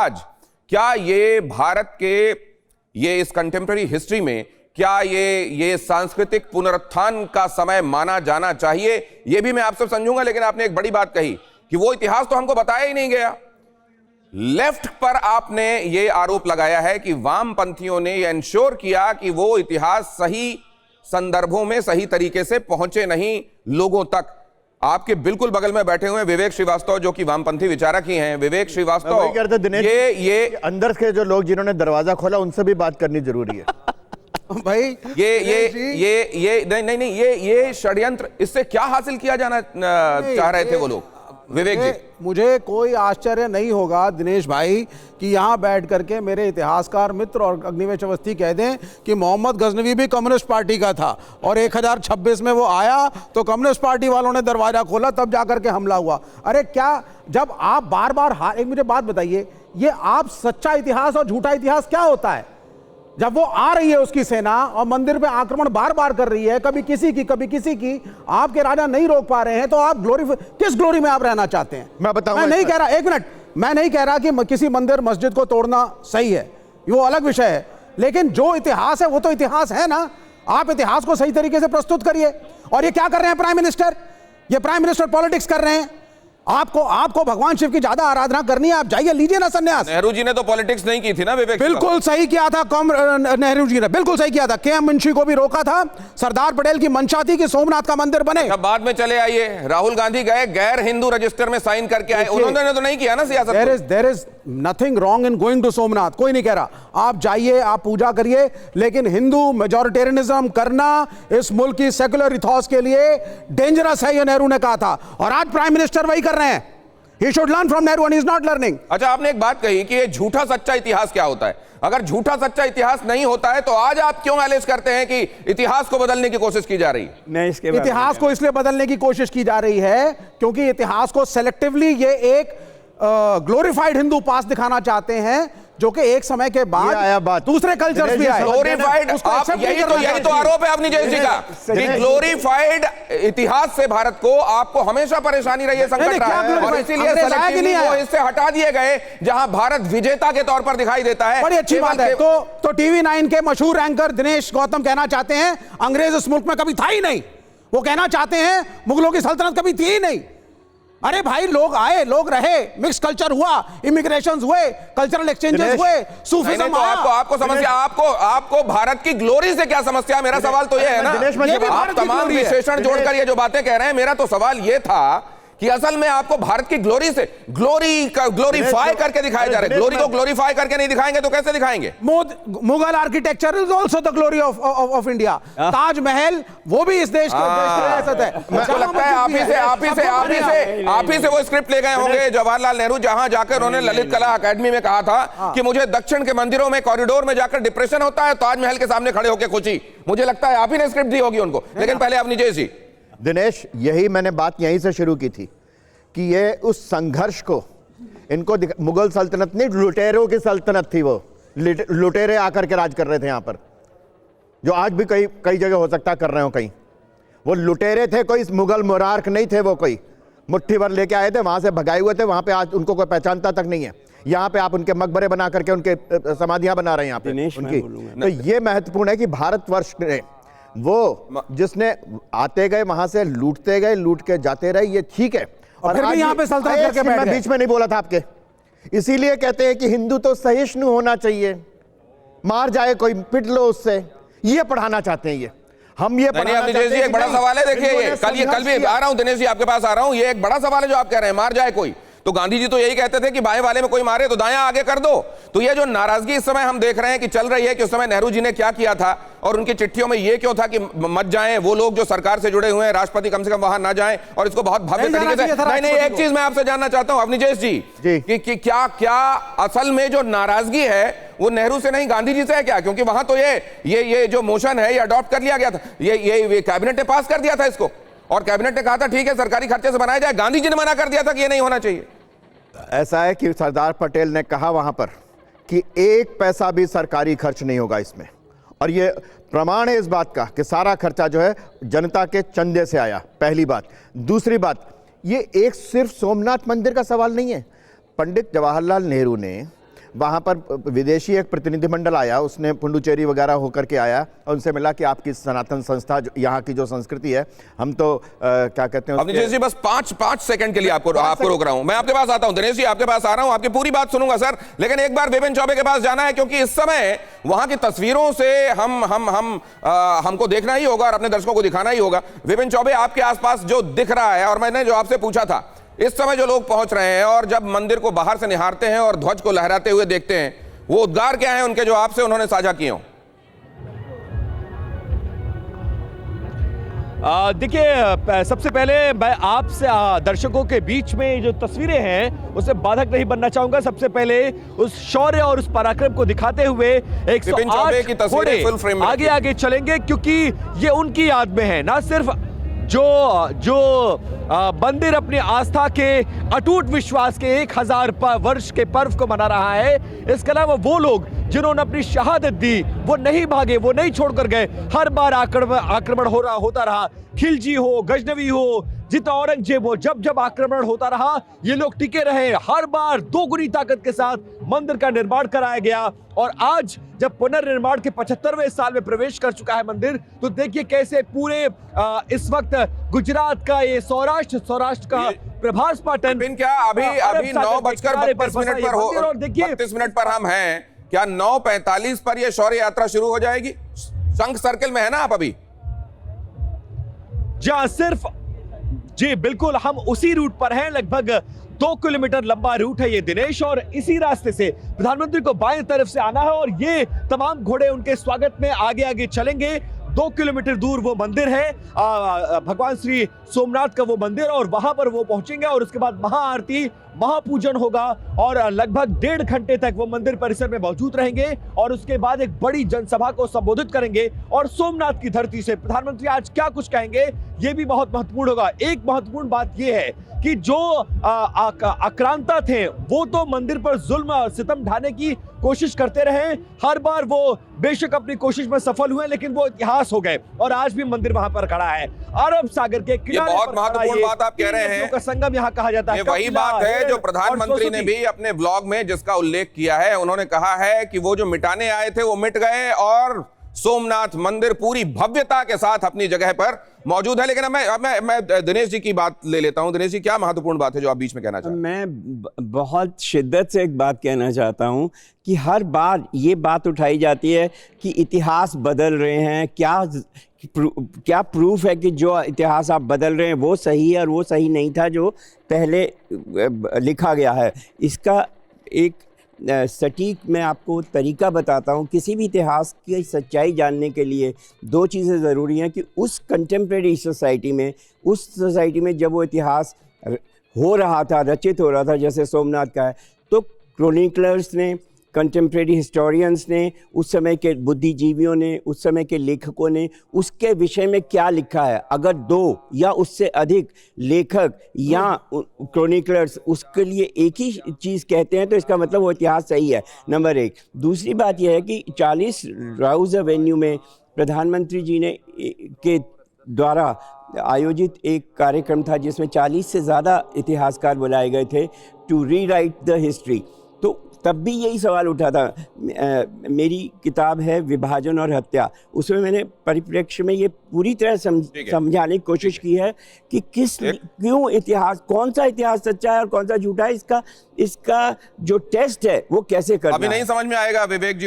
आज क्या ये भारत के ये इस कंटेम्प्रेरी हिस्ट्री में क्या ये सांस्कृतिक पुनरुत्थान का समय माना जाना चाहिए? ये भी मैं आपसे समझूंगा, लेकिन आपने एक बड़ी बात कही कि वो इतिहास तो हमको बताया ही नहीं गया। लेफ्ट पर आपने ये आरोप लगाया है कि वामपंथियों ने ये इंश्योर किया कि वो इतिहास सही संदर्भों में सही तरीके से पहुंचे नहीं लोगों तक। आपके बिल्कुल बगल में बैठे हुए विवेक श्रीवास्तव, जो कि वामपंथी विचारक ही हैं। विवेक श्रीवास्तव, ये अंदर के जो लोग जिन्होंने दरवाजा खोला उनसे भी बात करनी जरूरी है। भाई ये नहीं, ये षड्यंत्र, इससे क्या हासिल किया जाना चाह रहे थे वो लोग? विवेक जी, मुझे कोई आश्चर्य नहीं होगा दिनेश भाई कि यहां बैठ करके मेरे इतिहासकार मित्र और अग्निवेश अवस्थी कह दें कि मोहम्मद गजनवी भी कम्युनिस्ट पार्टी का था और 1026 में वो आया तो कम्युनिस्ट पार्टी वालों ने दरवाजा खोला, तब जाकर के हमला हुआ। अरे क्या, जब आप बार बार एक मुझे बात बताइए, ये आप सच्चा इतिहास और झूठा इतिहास क्या होता है? जब वो आ रही है उसकी सेना और मंदिर पे आक्रमण बार बार कर रही है, कभी किसी की कभी किसी की, आपके राजा नहीं रोक पा रहे हैं, तो आप किस ग्लोरी में आप रहना चाहते हैं? मैं बताऊं, मैं नहीं कह रहा, एक मिनट, मैं नहीं कह रहा कि किसी मंदिर मस्जिद को तोड़ना सही है, वो अलग विषय है, लेकिन जो इतिहास है वो तो इतिहास है ना। आप इतिहास को सही तरीके से प्रस्तुत करिए। और ये क्या कर रहे हैं प्राइम मिनिस्टर? ये प्राइम मिनिस्टर पॉलिटिक्स कर रहे हैं। आपको भगवान शिव की ज्यादा आराधना करनी है, आप जाइए, लीजिए ना संन्यास। नेहरू जी ने तो पॉलिटिक्स नहीं की थी ना विवेक? बिल्कुल सही किया था, नेहरू जी ने बिल्कुल सही किया था। के एम मुंशी को भी रोका था। सरदार पटेल की मंशा थी कि सोमनाथ का मंदिर बने। अब बाद में चले आइए, राहुल गांधी गए, गैर हिंदू रजिस्टर में साइन करके आए, उन्होंने तो नहीं किया ना सियासत। There is nothing wrong in going to Somnath, कोई नहीं कह रहा, आप जाइए, आप पूजा करिए, लेकिन हिंदू मेजॉरिटेरियनिज्म करना इस मुल्क की सेकुलर इथॉस के लिए डेंजरस है, ये नेहरू ने कहा था, और आज प्राइम मिनिस्टर वही कर रहे हैं। He should learn from Nehru and he is not learning. अच्छा, आपने एक बात कही कि ये झूठा सच्चा इतिहास क्या होता है। अगर झूठा सच्चा इतिहास नहीं होता है तो आज आप क्यों एलाइज करते हैं कि इतिहास को बदलने की कोशिश की जा रही है? नहीं, इसके इतिहास को इसलिए बदलने की कोशिश की जा रही है क्योंकि इतिहास को सेलेक्टिवली ये एक ग्लोरिफाइड हिंदू पास दिखाना चाहते हैं, जो कि एक समय के बाद आया बात दूसरे कल्चर्स भी आए। ग्लोरीफाइड, यही तो आरोप है अपनी जयसी का कि ग्लोरीफाइड इतिहास से भारत को आपको हमेशा परेशानी रही है, संकट रहा है, और इसीलिए वो इससे हटा दिए गए जहां भारत विजेता के तौर पर दिखाई देता है। बड़ी अच्छी बात है। तो टीवी 9 के मशहूर एंकर दिनेश गौतम कहना चाहते हैं अंग्रेज इस मुल्क में कभी था ही नहीं। वो कहना चाहते हैं मुगलों की सल्तनत कभी थी ही नहीं। अरे भाई, लोग आए, लोग रहे, मिक्स कल्चर हुआ, इमिग्रेशंस हुए, कल्चरल एक्सचेंजेस हुए, सूफीज़्म आया। आपको समस्या, आपको भारत की ग्लोरी से क्या समस्या? मेरा सवाल तो ये है ना, आप तमाम विशेषण जोड़कर ये जो बातें कह रहे हैं, मेरा तो सवाल ये था कि असल में आपको भारत की ग्लोरी से ग्लोरीफाई करके दिखाया जा रहा है। ग्लोरी को ग्लोरीफाई करके नहीं दिखाएंगे तो कैसे दिखाएंगे? Mughal architecture is also the glory of India. Taj Mahal वो भी इस देश की विरासत है। मुझे लगता है आप ही से वो स्क्रिप्ट ले गए होंगे जवाहरलाल नेहरू, जहां जाकर उन्होंने ललित कला अकेडमी में कहा था कि मुझे दक्षिण के मंदिरों में कॉरिडोर में जाकर डिप्रेशन होता है, ताजमहल के सामने खड़े होकर खुशी। मुझे लगता है आप ही ने स्क्रिप्ट दी होगी उनको। लेकिन पहले अपनी जैसी दिनेश, यही मैंने बात यहीं से शुरू की थी कि ये उस संघर्ष को इनको मुगल सल्तनत नहीं, लुटेरों की सल्तनत थी। वो लुटेरे आकर के राज कर रहे थे यहाँ पर, जो आज भी कई जगह हो सकता कर रहे हो कहीं। वो लुटेरे थे, कोई मुगल मुरार्क नहीं थे। वो कोई मुट्ठी भर लेके आए थे, वहां से भगाए हुए थे, वहां पे आज उनको कोई पहचानता तक नहीं है। यहाँ पे आप उनके मकबरे बना करके उनके समाधियां बना रहे हैं यहाँ पे उनकी। तो ये महत्वपूर्ण है कि भारतवर्ष ने वो जिसने आते गए वहां से लूटते गए, लूट के जाते रहे, ये ठीक है। और फिर भी यहाँ पे सल्तनत करके बैठ गए। बीच में नहीं बोला था आपके, इसीलिए कहते हैं कि हिंदू तो सहिष्णु होना चाहिए, मार जाए कोई पिट लो उससे, ये पढ़ाना चाहते हैं। ये हम ये एक बड़ा सवाल है। देखिए, कल भी आ रहा हूं दिनेश जी, आपके पास आ रहा हूं। ये एक बड़ा सवाल है जो आप कह रहे हैं, मार जाए कोई। तो गांधी जी तो यही कहते थे कि बाएं वाले में कोई मारे तो दायां आगे कर दो। तो ये जो नाराजगी इस समय हम देख रहे हैं कि चल रही है कि उस समय नेहरू जी ने क्या किया था, और उनकी चिट्ठियों में ये क्यों था कि मत जाएं वो लोग जो सरकार से जुड़े हुए हैं, राष्ट्रपति कम से कम वहां ना जाएं, और इसको बहुत भव्य तरीके से। नहीं, एक चीज मैं आपसे जानना चाहता हूं अवनीश जी कि क्या असल में जो नाराजगी है वो नेहरू से नहीं गांधी जी से है क्या? क्योंकि वहां तो ये जो मोशन है ये अडॉप्ट कर लिया गया था, ये कैबिनेट ने पास कर दिया था इसको, और कैबिनेट ने कहा था ठीक है सरकारी खर्चे से बनाया जाए। गांधी जी ने मना कर दिया था कि ये नहीं होना चाहिए। ऐसा है कि सरदार पटेल ने कहा वहां पर कि 1 पैसा भी सरकारी खर्च नहीं होगा इसमें, और ये प्रमाण है इस बात का कि सारा खर्चा जो है जनता के चंदे से आया। पहली बात। दूसरी बात, ये एक सिर्फ सोमनाथ मंदिर का सवाल नहीं है। पंडित जवाहरलाल नेहरू ने वहाँ पर विदेशी एक प्रतिनिधिमंडल आया, उसने पुडुचेरी वगैरह होकर के आया और उनसे मिला कि आपकी सनातन संस्था यहाँ की जो संस्कृति है, हम तो क्या कहते हैं दिनेश जी, बस पांच सेकंड के लिए आपको रोक रहा हूं। मैं आपके पास आता हूं दिनेश जी, आपके पास आ रहा हूं, आपकी पूरी बात सुनूंगा सर, लेकिन एक बार विपिन चौबे के पास जाना है, क्योंकि इस समय वहां की तस्वीरों से हमको देखना ही होगा और अपने दर्शकों को दिखाना ही होगा। विपिन चौबे, आपके आसपास जो दिख रहा है, और मैंने जो आपसे पूछा था, इस समय जो लोग पहुंच रहे हैं और जब मंदिर को बाहर से निहारते हैं और ध्वज को लहराते हुए देखते हैं, वो उद्गार क्या है उनके जो आपसे उन्होंने साझा किए हों? देखिए, सबसे पहले मैं आपसे दर्शकों के बीच में जो तस्वीरें हैं उससे बाधक नहीं बनना चाहूंगा। सबसे पहले उस शौर्य और उस पराक्रम को दिखाते हुए 108 की तस्वीरें फुल फ्रेम में आगे आगे चलेंगे, क्योंकि ये उनकी याद में है। ना सिर्फ जो मंदिर अपनी आस्था के अटूट विश्वास के 1000 वर्ष के पर्व को मना रहा है, इसके अलावा वो लोग जिन्होंने अपनी शहादत दी, वो नहीं भागे, वो नहीं छोड़कर गए। हर बार आक्रमण होता रहा, खिलजी हो, गजनवी हो, जितना औरंगजेब हो, जब जब आक्रमण होता रहा, ये लोग टिके रहे। हर बार दोगुनी ताकत के साथ मंदिर का निर्माण कराया गया, और आज जब पुनर्निर्माण के 75वें साल में प्रवेश कर चुका है मंदिर, तो देखिए कैसे पूरे इस वक्त गुजरात का ये सौराष्ट्र का प्रभास पाटन, क्या अभी 9:32 पर हो, 32 मिनट पर हम हैं, क्या 9:45 पर यह शौर्य यात्रा शुरू हो जाएगी? शंख सर्किल में है ना आप अभी? जी बिल्कुल, हम उसी रूट पर हैं। लगभग 2 किलोमीटर लंबा रूट है ये दिनेश, और इसी रास्ते से प्रधानमंत्री को बाएं तरफ से आना है, और ये तमाम घोड़े उनके स्वागत में आगे आगे चलेंगे। 2 किलोमीटर दूर वो मंदिर है, भगवान श्री सोमनाथ का वो मंदिर, और वहां पर वो पहुंचेंगे और उसके बाद महाआरती, महापूजन होगा, और लगभग 1.5 घंटे तक वो मंदिर परिसर में मौजूद रहेंगे, और उसके बाद एक बड़ी जनसभा को संबोधित करेंगे। और सोमनाथ की धरती से प्रधानमंत्री आज क्या कुछ कहेंगे, ये भी बहुत महत्वपूर्ण होगा। एक महत्वपूर्ण बात यह है कि जो आक्रांता थे, वो तो मंदिर पर जुल्म और सितम ढाने की कोशिश करते रहे। हर बार वो बेशक अपनी कोशिश में सफल हुए, लेकिन वो इतिहास हो गए, और आज भी मंदिर वहां पर खड़ा है, अरब सागर के किनारे। बहुत महत्वपूर्ण बात आप कह रहे हैं, का संगम यहाँ कहा जाता है। ये वही बात है जो प्रधानमंत्री ने भी अपने ब्लॉग में जिसका उल्लेख किया है। उन्होंने कहा है कि वो जो मिटाने आए थे वो मिट गए, और सोमनाथ मंदिर पूरी भव्यता के साथ अपनी जगह पर मौजूद है। लेकिन अब मैं दिनेश जी की बात ले लेता हूं। दिनेश जी, क्या महत्वपूर्ण बात है जो आप बीच में कहना चाहते हैं? मैं बहुत शिद्दत से एक बात कहना चाहता हूं कि हर बार ये बात उठाई जाती है कि इतिहास बदल रहे हैं। क्या प्रूफ है कि जो इतिहास आप बदल रहे हैं वो सही है और वो सही नहीं था जो पहले लिखा गया है? इसका एक सटीक मैं आपको तरीका बताता हूँ। किसी भी इतिहास की सच्चाई जानने के लिए 2 चीज़ें ज़रूरी हैं कि उस कंटेम्प्रेरी सोसाइटी में, उस सोसाइटी में जब वो इतिहास हो रहा था, रचित हो रहा था, जैसे सोमनाथ का है, तो क्रोनिकलर्स ने, कंटेम्प्रेरी हिस्टोरियंस ने, उस समय के बुद्धिजीवियों ने, उस समय के लेखकों ने उसके विषय में क्या लिखा है। अगर 2 या उससे अधिक लेखक या क्रोनिकलर्स उसके लिए एक ही चीज़ कहते हैं तो इसका मतलब वो इतिहास सही है, नंबर 1। दूसरी बात यह है कि 40 राउज़ एवेन्यू में प्रधानमंत्री जी ने के द्वारा आयोजित एक कार्यक्रम था जिसमें 40 से ज़्यादा इतिहासकार बुलाए गए थे टू रीराइट द हिस्ट्री। तो तब भी यही सवाल उठा था। मेरी किताब है विभाजन और हत्या, उसमें मैंने परिप्रेक्ष्य में ये पूरी तरह समझाने की कोशिश की है कि क्यों इतिहास, कौन सा इतिहास सच्चा है और कौन सा झूठा है, इसका जो टेस्ट है वो कैसे करना है। अभी नहीं समझ में आएगा विवेक जी को।